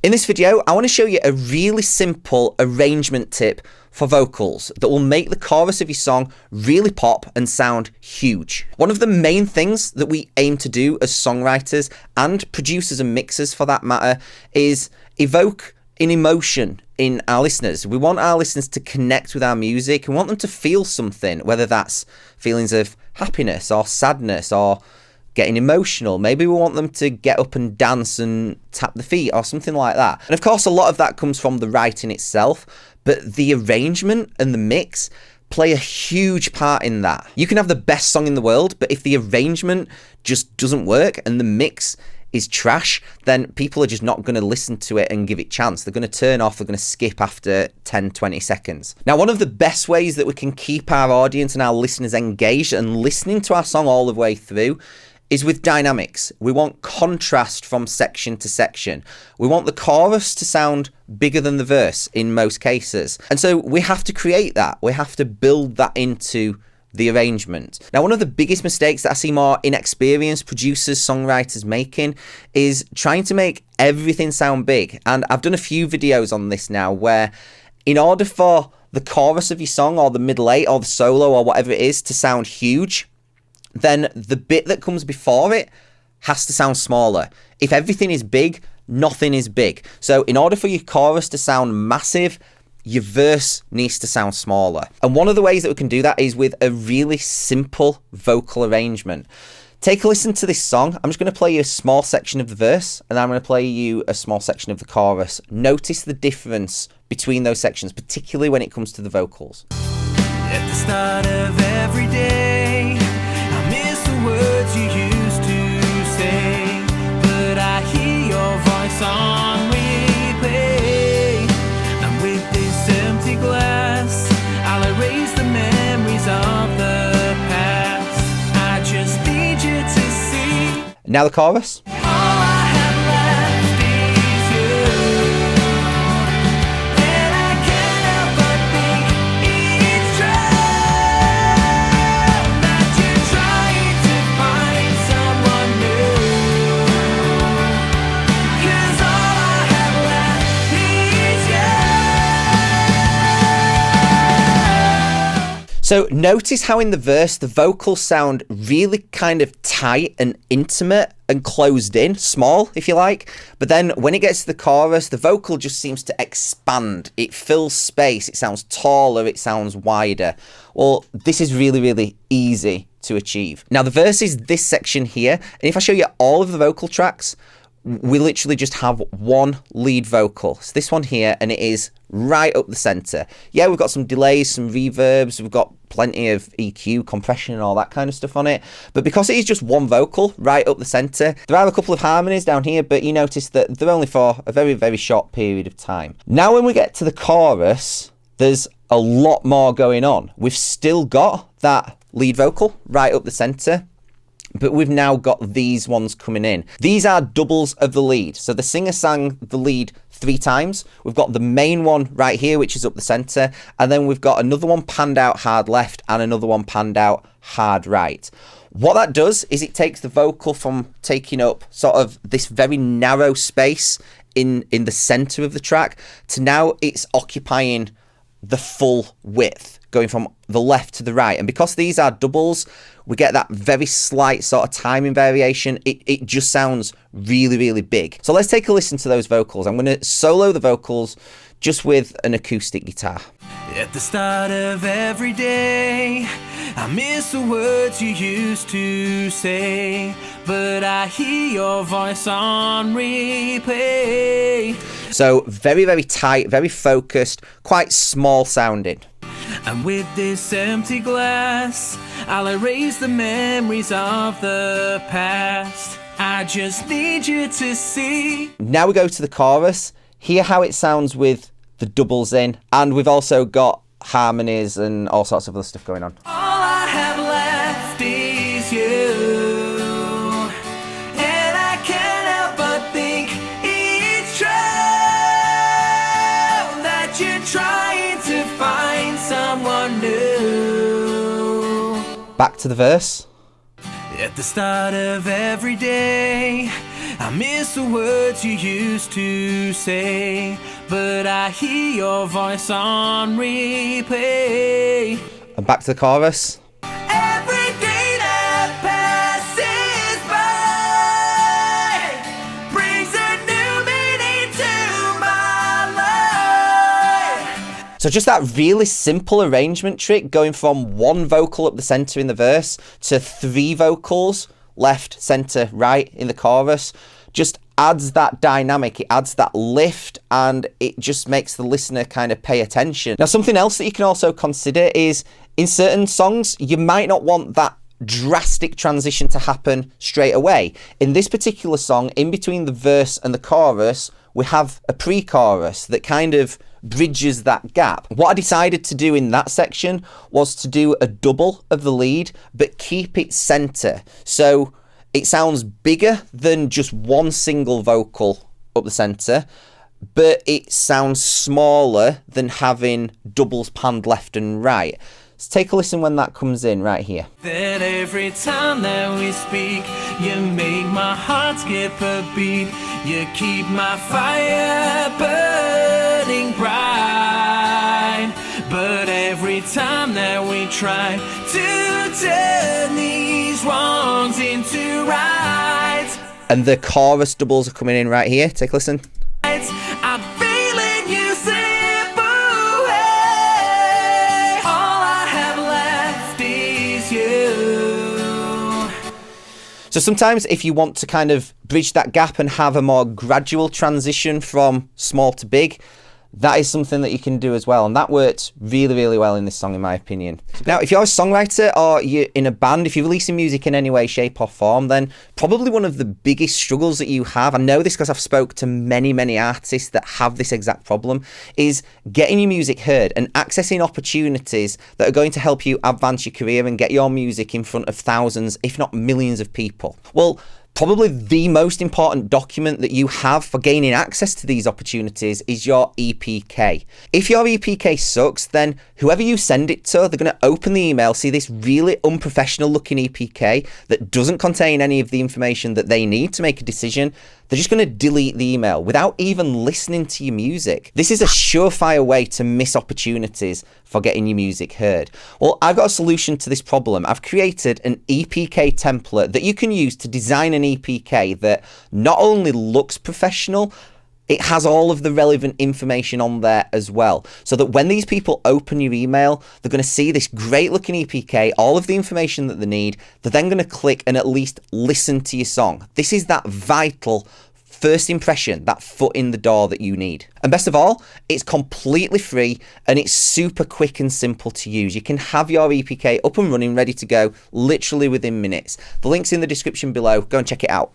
In this video, I want to show you a really simple arrangement tip for vocals that will make the chorus of your song really pop and sound huge. One of the main things that we aim to do as songwriters and producers and mixers for that matter is evoke an emotion in our listeners. We want our listeners to connect with our music. We want them to feel something, whether that's feelings of happiness or sadness or getting emotional. Maybe we want them to get up and dance and tap the feet or something like that. And of course, a lot of that comes from the writing itself, but the arrangement and the mix play a huge part in that. You can have the best song in the world, but if the arrangement just doesn't work and the mix is trash, then people are just not going to listen to it and give it a chance. They're going to turn off, they're going to skip after 10, 20 seconds. Now, one of the best ways that we can keep our audience and our listeners engaged and listening to our song all the way through is with dynamics. We want contrast from section to section. We want the chorus to sound bigger than the verse in most cases. And so we have to create that. We have to build that into the arrangement. Now, one of the biggest mistakes that I see more inexperienced producers, songwriters making is trying to make everything sound big. And I've done a few videos on this now where in order for the chorus of your song or the middle eight or the solo or whatever it is to sound huge, then the bit that comes before it has to sound smaller. If everything is big, nothing is big. So in order for your chorus to sound massive, your verse needs to sound smaller. And one of the ways that we can do that is with a really simple vocal arrangement. Take a listen to this song. I'm just going to play you a small section of the verse, and I'm going to play you a small section of the chorus. Notice the difference between those sections, particularly when it comes to the vocals. At the start of every day, words you used to say, but I hear your voice on replay. And with this empty glass, I'll erase the memories of the past. I just need you to see. Now the chorus. All I have left is you, and I can't help but think it's true that you're trying to find someone new. 'Cause all I have left is you. So notice how in the verse the vocals sound really kind of tight and intimate and closed in, small if you like, but then when it gets to the chorus, the vocal just seems to expand. It fills space, it sounds taller, it sounds wider. Well, this is really, really easy to achieve. Now the verse is this section here, and if I show you all of the vocal tracks, we literally just have one lead vocal. It's this one here, and it is right up the center. Yeah, we've got some delays, some reverbs, we've got plenty of EQ, compression and all that kind of stuff on it, but because it is just one vocal right up the center, there are a couple of harmonies down here, but you notice that they're only for a very, very short period of time. Now when we get to the chorus, there's a lot more going on. We've still got that lead vocal right up the center, but we've now got these ones coming in. These are doubles of the lead. So the singer sang the lead 3 times. We've got the main one right here, which is up the center. And then we've got another one panned out hard left and another one panned out hard right. What that does is it takes the vocal from taking up sort of this very narrow space in the center of the track to now it's occupying the full width, going from the left to the right. And because these are doubles, we get that very slight sort of timing variation. It just sounds really, really big. So let's take a listen to those vocals. I'm going to solo the vocals just with an acoustic guitar. At the start of every day, I miss the words you used to say, but I hear your voice on replay. So very, very tight, very focused, quite small sounding. And with this empty glass, I'll erase the memories of the past. I just need you to see. Now we go to the chorus. Hear how it sounds with the doubles in, and we've also got harmonies and all sorts of other stuff going on. All I have left is you, and I can't help but think it's true that you're trying to find someone new. Back to the verse. At the start of every day, I miss the words you used to say, but I hear your voice on replay. And back to the chorus. Every day that passes by brings a new meaning to my life. So just that really simple arrangement trick, going from one vocal up the center in the verse to 3 vocals, left, center, right in the chorus, just adds that dynamic, it adds that lift, and it just makes the listener kind of pay attention. Now, something else that you can also consider is in certain songs, you might not want that drastic transition to happen straight away. In this particular song, in between the verse and the chorus, we have a pre-chorus that kind of bridges that gap. What I decided to do in that section was to do a double of the lead, but keep it center. So it sounds bigger than just one single vocal up the center, but it sounds smaller than having doubles panned left and right. Let's take a listen when that comes in right here. That every time that we speak, you make my heart skip a beat. You keep my fire burning bright. But every time that we try to turn these wrongs into rights, and the chorus doubles are coming in right here. Take a listen. I'm feeling you slip away. All I have left is you. So sometimes if you want to kind of bridge that gap and have a more gradual transition from small to big, that is something that you can do as well, and that worked really, really well in this song, in my opinion. Now, if you're a songwriter or you're in a band, if you're releasing music in any way, shape or form, then probably one of the biggest struggles that you have, I know this because I've spoke to many, many artists that have this exact problem, is getting your music heard and accessing opportunities that are going to help you advance your career and get your music in front of thousands, if not millions of people. Well, probably the most important document that you have for gaining access to these opportunities is your EPK. If your EPK sucks, then whoever you send it to, they're going to open the email, see this really unprofessional looking EPK that doesn't contain any of the information that they need to make a decision. They're just going to delete the email without even listening to your music. This is a surefire way to miss opportunities for getting your music heard. Well, I've got a solution to this problem. I've created an EPK template that you can use to design an EPK that not only looks professional, it has all of the relevant information on there as well, so that when these people open your email, they're going to see this great looking EPK, all of the information that they need. They're then going to click and at least listen to your song. This is that vital first impression, that foot in the door that you need. And best of all, it's completely free and it's super quick and simple to use. You can have your EPK up and running, ready to go, literally within minutes. The link's in the description below. Go and check it out.